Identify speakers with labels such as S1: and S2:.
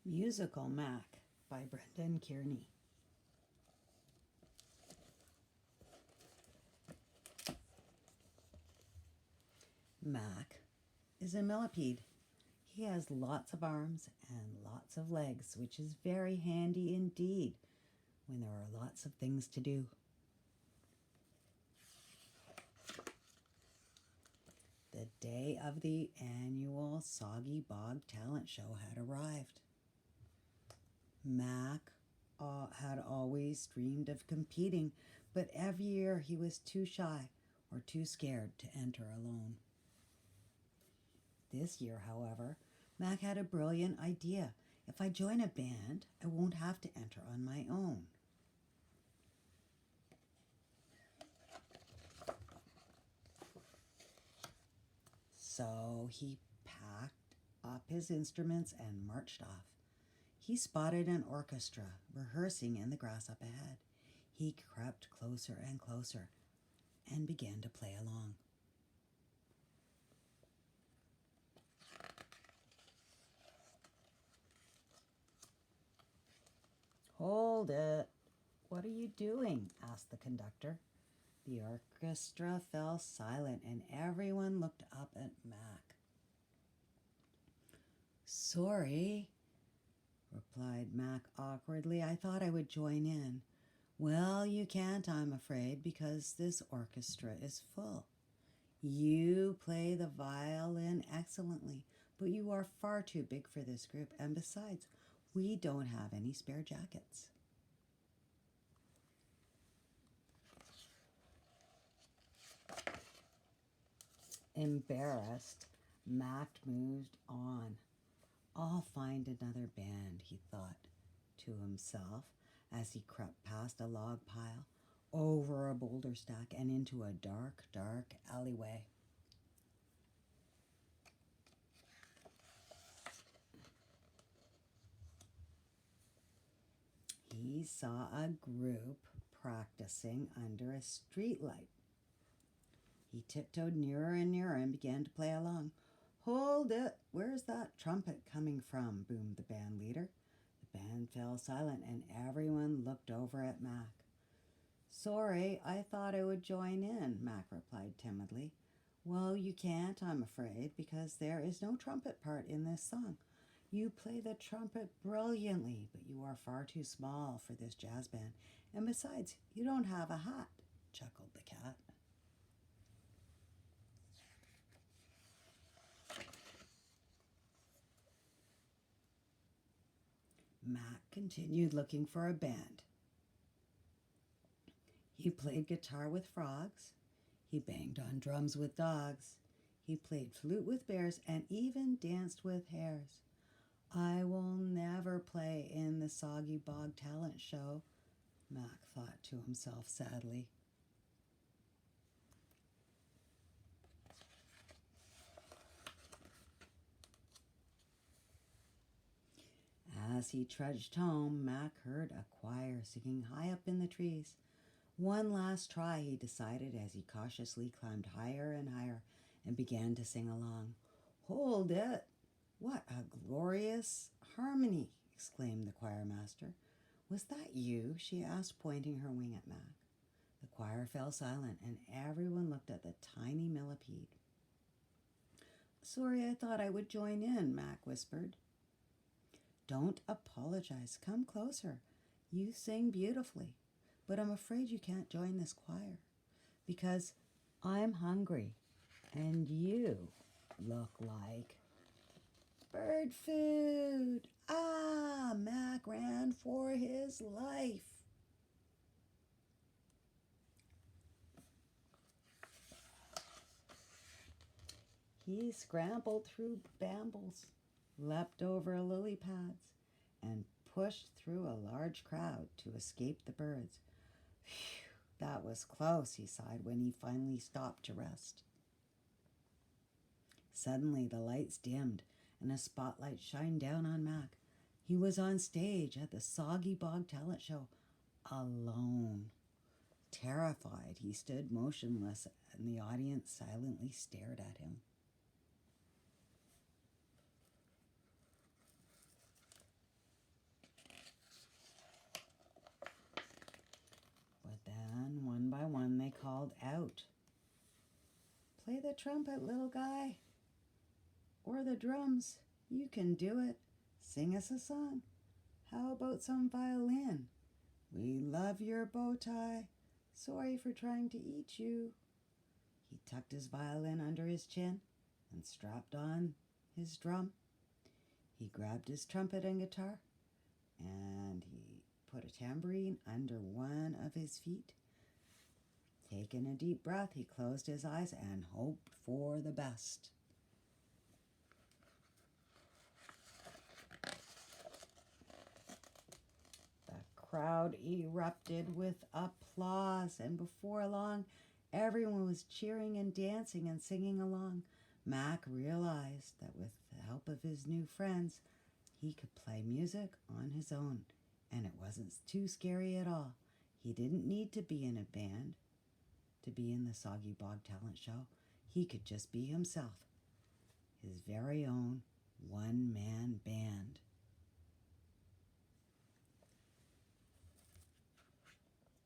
S1: Musical Mac by Brendan Kearney. Mac is a millipede. He has lots of arms and lots of legs, which is very handy indeed when there are lots of things to do. The day of the annual Soggy Bog Talent Show had arrived. Mac had always dreamed of competing, but every year he was too shy or too scared to enter alone. This year, however, Mac had a brilliant idea. If I join a band, I won't have to enter on my own. So he packed up his instruments and marched off. He spotted an orchestra rehearsing in the grass up ahead. He crept closer and closer and began to play along. "Hold it! What are you doing?" asked the conductor. The orchestra fell silent and everyone looked up at Mac. "Sorry," replied Mac awkwardly. "I thought I would join in." "Well, you can't, I'm afraid, because this orchestra is full. You play the violin excellently, but you are far too big for this group, and besides, we don't have any spare jackets." Embarrassed, Mac moved on. "I'll find another band," he thought to himself as he crept past a log pile, over a boulder stack, and into a dark, dark alleyway. He saw a group practicing under a streetlight. He tiptoed nearer and nearer and began to play along. "Hold it! Where's that trumpet coming from?" boomed the band leader. The band fell silent and everyone looked over at Mac. "Sorry, I thought I would join in," Mac replied timidly. "Well, you can't, I'm afraid, because there is no trumpet part in this song. You play the trumpet brilliantly, but you are far too small for this jazz band. And besides, you don't have a hat," chuckled the cat. Mac continued looking for a band. He played guitar with frogs. He banged on drums with dogs. He played flute with bears and even danced with hares. "I will never play in the Soggy Bog Talent Show," Mac thought to himself sadly. As he trudged home, Mac heard a choir singing high up in the trees. One last try, he decided, as he cautiously climbed higher and higher and began to sing along. "Hold it! What a glorious harmony!" exclaimed the choir master. "Was that you?" she asked, pointing her wing at Mac. The choir fell silent and everyone looked at the tiny millipede. "Sorry, I thought I would join in," Mac whispered. "Don't apologize. Come closer. You sing beautifully, but I'm afraid you can't join this choir because I'm hungry and you look like bird food." Ah, Mac ran for his life. He scrambled through brambles, leapt over lily pads, and pushed through a large crowd to escape the birds. "Phew, that was close," he sighed when he finally stopped to rest. Suddenly the lights dimmed and a spotlight shined down on Mac. He was on stage at the Soggy Bog Talent Show, alone. Terrified, he stood motionless and the audience silently stared at him. called out, "Play the trumpet, little guy, or the drums. You can do it. Sing us a song. How about some violin? We love your bow tie. Sorry for trying to eat you." He tucked his violin under his chin and strapped on his drum. He grabbed his trumpet and guitar, and he put a tambourine under one of his feet. Taking a deep breath, he closed his eyes and hoped for the best. The crowd erupted with applause, and before long, everyone was cheering and dancing and singing along. Mac realized that with the help of his new friends, he could play music on his own, and it wasn't too scary at all. He didn't need to be in a band to be in the Soggy Bog Talent Show. He could just be himself, his very own one-man band.